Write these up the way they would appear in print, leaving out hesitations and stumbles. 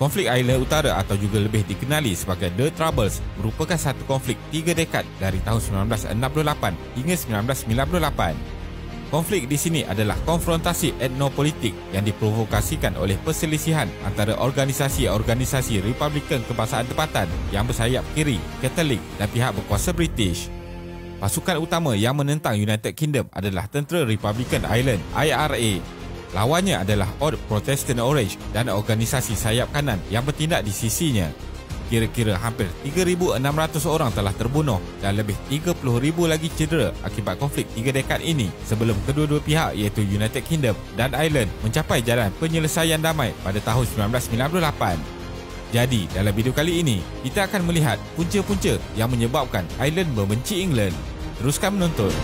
Konflik Ireland Utara atau juga lebih dikenali sebagai The Troubles merupakan satu konflik 3 dekad dari tahun 1968 hingga 1998. Konflik di sini adalah konfrontasi etnopolitik yang diprovokasikan oleh perselisihan antara organisasi-organisasi Republikan Kebangsaan Tempatan yang bersayap kiri, Katolik dan pihak berkuasa British. Pasukan utama yang menentang United Kingdom adalah Tentera Republikan Ireland (IRA). Lawannya adalah Odd Protestant Orange dan organisasi sayap kanan yang bertindak di sisinya. Kira-kira hampir 3,600 orang telah terbunuh dan lebih 30,000 lagi cedera akibat konflik 3 dekad ini sebelum kedua-dua pihak iaitu United Kingdom dan Ireland mencapai jalan penyelesaian damai pada tahun 1998. Jadi, dalam video kali ini, kita akan melihat punca-punca yang menyebabkan Ireland membenci England. Teruskan menonton.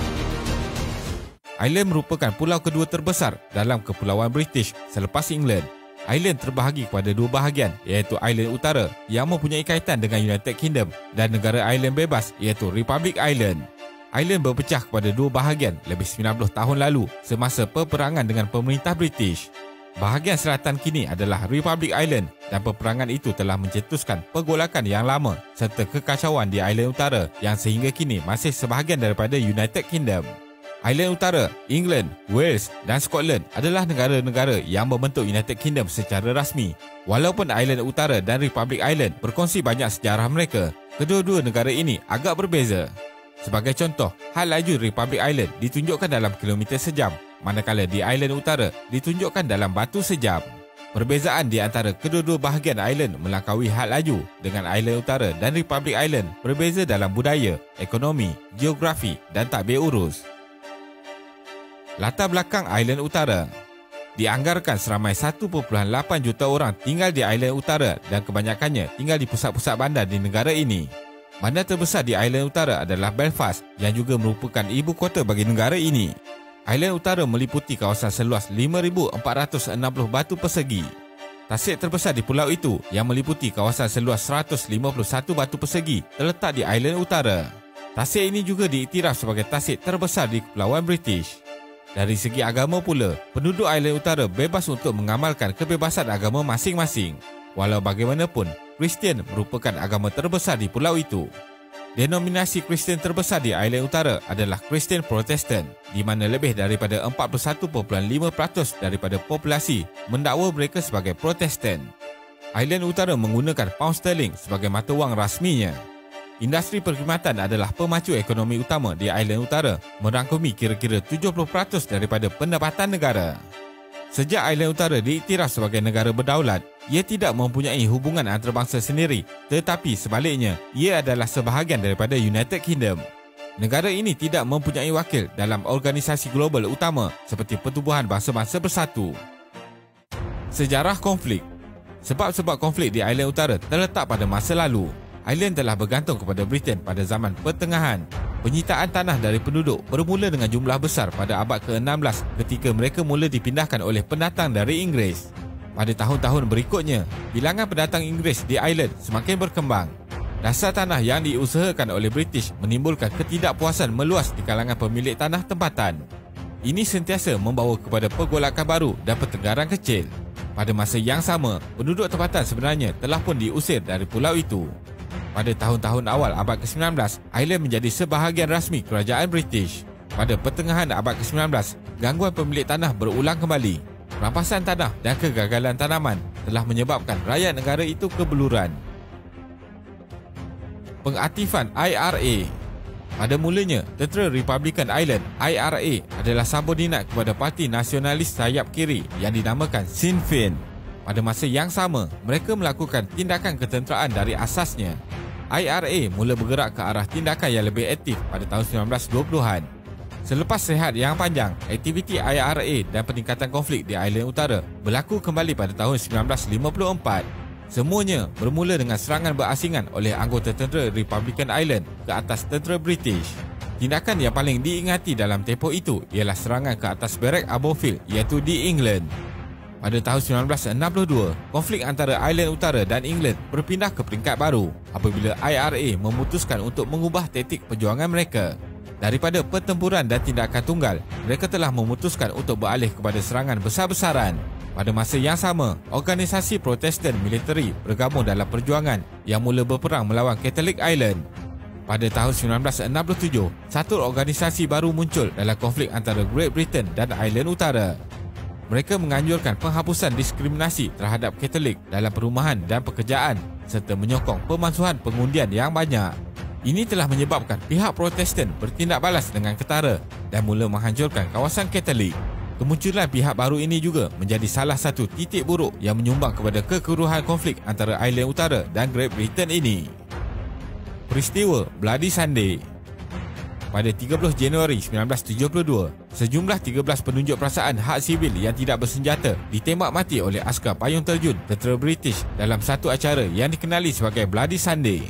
Ireland merupakan pulau kedua terbesar dalam Kepulauan British selepas England. Ireland terbahagi kepada dua bahagian iaitu Ireland Utara yang mempunyai kaitan dengan United Kingdom dan negara Ireland bebas iaitu Republic Ireland. Ireland berpecah kepada dua bahagian lebih 90 tahun lalu semasa peperangan dengan pemerintah British. Bahagian selatan kini adalah Republic Ireland dan peperangan itu telah mencetuskan pergolakan yang lama serta kekacauan di Ireland Utara yang sehingga kini masih sebahagian daripada United Kingdom. Ireland Utara, England, Wales dan Scotland adalah negara-negara yang membentuk United Kingdom secara rasmi. Walaupun Ireland Utara dan Republic Ireland berkongsi banyak sejarah mereka, kedua-dua negara ini agak berbeza. Sebagai contoh, had laju Republic Ireland ditunjukkan dalam kilometer sejam, manakala di Ireland Utara ditunjukkan dalam batu sejam. Perbezaan di antara kedua-dua bahagian Ireland melangkaui had laju dengan Ireland Utara dan Republic Ireland berbeza dalam budaya, ekonomi, geografi dan tadbir urus. Latar belakang Ireland Utara. Dianggarkan seramai 1.8 juta orang tinggal di Ireland Utara dan kebanyakannya tinggal di pusat-pusat bandar di negara ini. Bandar terbesar di Ireland Utara adalah Belfast yang juga merupakan ibu kota bagi negara ini. Ireland Utara meliputi kawasan seluas 5,460 batu persegi. Tasik terbesar di pulau itu yang meliputi kawasan seluas 151 batu persegi terletak di Ireland Utara. Tasik ini juga diiktiraf sebagai tasik terbesar di Kepulauan British. Dari segi agama pula, penduduk Ireland Utara bebas untuk mengamalkan kebebasan agama masing-masing. Walau bagaimanapun, Kristian merupakan agama terbesar di pulau itu. Denominasi Kristian terbesar di Ireland Utara adalah Kristian Protestan, di mana lebih daripada 41.5% daripada populasi mendakwa mereka sebagai Protestan. Ireland Utara menggunakan pound sterling sebagai mata wang rasminya. Industri perkhidmatan adalah pemacu ekonomi utama di Ireland Utara, merangkumi kira-kira 70% daripada pendapatan negara. Sejak Ireland Utara diiktiraf sebagai negara berdaulat, ia tidak mempunyai hubungan antarabangsa sendiri, tetapi sebaliknya, ia adalah sebahagian daripada United Kingdom. Negara ini tidak mempunyai wakil dalam organisasi global utama seperti Pertubuhan Bangsa-Bangsa Bersatu. Sejarah konflik. Sebab-sebab konflik di Ireland Utara terletak pada masa lalu. Ireland telah bergantung kepada Britain pada zaman pertengahan. Penyitaan tanah dari penduduk bermula dengan jumlah besar pada abad ke-16 ketika mereka mula dipindahkan oleh pendatang dari Inggeris. Pada tahun-tahun berikutnya, bilangan pendatang Inggeris di Ireland semakin berkembang. Dasar tanah yang diusahakan oleh British menimbulkan ketidakpuasan meluas di kalangan pemilik tanah tempatan. Ini sentiasa membawa kepada pergolakan baru dan pertengkaran kecil. Pada masa yang sama, penduduk tempatan sebenarnya telah pun diusir dari pulau itu. Pada tahun-tahun awal abad ke-19, Ireland menjadi sebahagian rasmi kerajaan British. Pada pertengahan abad ke-19, gangguan pemilik tanah berulang kembali. Rampasan tanah dan kegagalan tanaman telah menyebabkan rakyat negara itu kebeluran. Pengaktifan IRA. Pada mulanya, Tentera Republikan Ireland (IRA) adalah subordinat kepada Parti Nasionalis Sayap Kiri yang dinamakan Sinn Féin. Pada masa yang sama, mereka melakukan tindakan ketenteraan dari asasnya. IRA mula bergerak ke arah tindakan yang lebih aktif pada tahun 1920-an. Selepas rehat yang panjang, aktiviti IRA dan peningkatan konflik di Ireland Utara berlaku kembali pada tahun 1954. Semuanya bermula dengan serangan berasingan oleh anggota tentera Republican Ireland ke atas tentera British. Tindakan yang paling diingati dalam tempoh itu ialah serangan ke atas barak Aberfield iaitu di England. Pada tahun 1962, konflik antara Ireland Utara dan England berpindah ke peringkat baru apabila IRA memutuskan untuk mengubah taktik perjuangan mereka. Daripada pertempuran dan tindakan tunggal, mereka telah memutuskan untuk beralih kepada serangan besar-besaran. Pada masa yang sama, organisasi Protestan militeri bergabung dalam perjuangan yang mula berperang melawan Catholic Ireland. Pada tahun 1967, satu organisasi baru muncul dalam konflik antara Great Britain dan Ireland Utara. Mereka menganjurkan penghapusan diskriminasi terhadap Katolik dalam perumahan dan pekerjaan serta menyokong pemansuhan pengundian yang banyak. Ini telah menyebabkan pihak Protestan bertindak balas dengan ketara dan mula menghancurkan kawasan Katolik. Kemunculan pihak baru ini juga menjadi salah satu titik buruk yang menyumbang kepada kekeruhan konflik antara Ireland Utara dan Great Britain ini. Peristiwa Bloody Sunday. Pada 30 Januari 1972, sejumlah 13 penunjuk perasaan hak sivil yang tidak bersenjata ditembak mati oleh askar payung terjun tentera British dalam satu acara yang dikenali sebagai Bloody Sunday.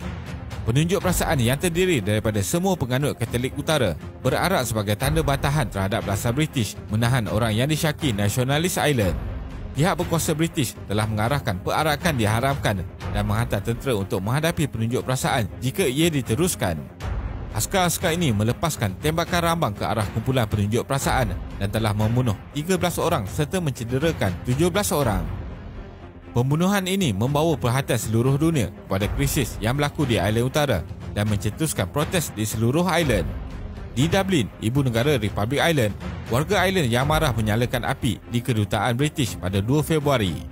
Penunjuk perasaan yang terdiri daripada semua penganut Katolik Utara berarak sebagai tanda bantahan terhadap balasan British menahan orang yang disyaki nasionalis Ireland. Pihak berkuasa British telah mengarahkan perarakan diharamkan dan menghantar tentera untuk menghadapi penunjuk perasaan jika ia diteruskan. Askar-askar ini melepaskan tembakan rambang ke arah kumpulan penunjuk perasaan dan telah membunuh 13 orang serta mencederakan 17 orang. Pembunuhan ini membawa perhatian seluruh dunia kepada krisis yang berlaku di Ireland Utara dan mencetuskan protes di seluruh Ireland. Di Dublin, ibu negara Republik Ireland, warga Ireland yang marah menyalakan api di kedutaan British pada 2 Februari.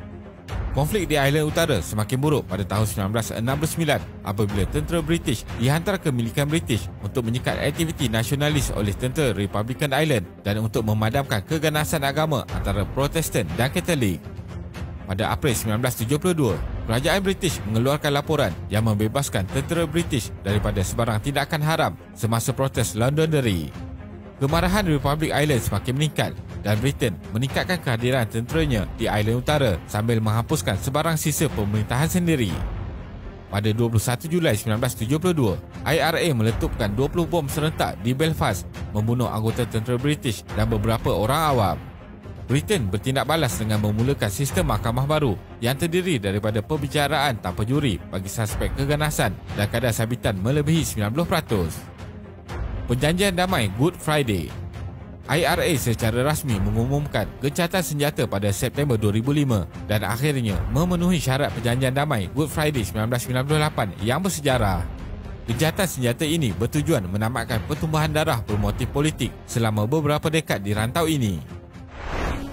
Konflik di Ireland Utara semakin buruk pada tahun 1969 apabila tentera British dihantar ke milikan British untuk menyekat aktiviti nasionalis oleh tentera Republican Ireland dan untuk memadamkan keganasan agama antara Protestan dan Katolik. Pada April 1972, kerajaan British mengeluarkan laporan yang membebaskan tentera British daripada sebarang tindakan haram semasa protes Londonderry. Kemarahan Republik Ireland semakin meningkat dan Britain meningkatkan kehadiran tenteranya di Ireland Utara sambil menghapuskan sebarang sisa pemerintahan sendiri. Pada 21 Julai 1972, IRA meletupkan 20 bom serentak di Belfast, membunuh anggota tentera British dan beberapa orang awam. Britain bertindak balas dengan memulakan sistem mahkamah baru yang terdiri daripada perbicaraan tanpa juri bagi suspek keganasan dan kadar sabitan melebihi 90%. Perjanjian damai Good Friday. IRA secara rasmi mengumumkan gencatan senjata pada September 2005 dan akhirnya memenuhi syarat perjanjian damai Good Friday 1998 yang bersejarah. Gencatan senjata ini bertujuan menamatkan pertumbuhan darah bermotif politik selama beberapa dekad di rantau ini.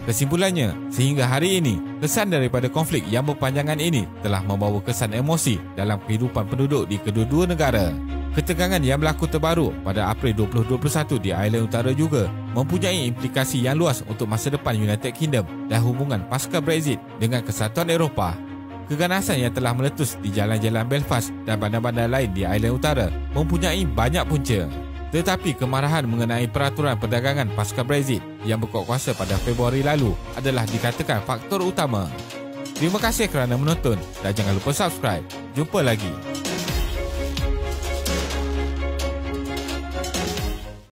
Kesimpulannya, sehingga hari ini, kesan daripada konflik yang berpanjangan ini telah membawa kesan emosi dalam kehidupan penduduk di kedua-dua negara. Ketegangan yang berlaku terbaru pada April 2021 di Ireland Utara juga mempunyai implikasi yang luas untuk masa depan United Kingdom dan hubungan pasca Brexit dengan Kesatuan Eropah. Keganasan yang telah meletus di jalan-jalan Belfast dan bandar-bandar lain di Ireland Utara mempunyai banyak punca. Tetapi kemarahan mengenai peraturan perdagangan pasca Brexit yang berkuat kuasa pada Februari lalu adalah dikatakan faktor utama. Terima kasih kerana menonton dan jangan lupa subscribe. Jumpa lagi.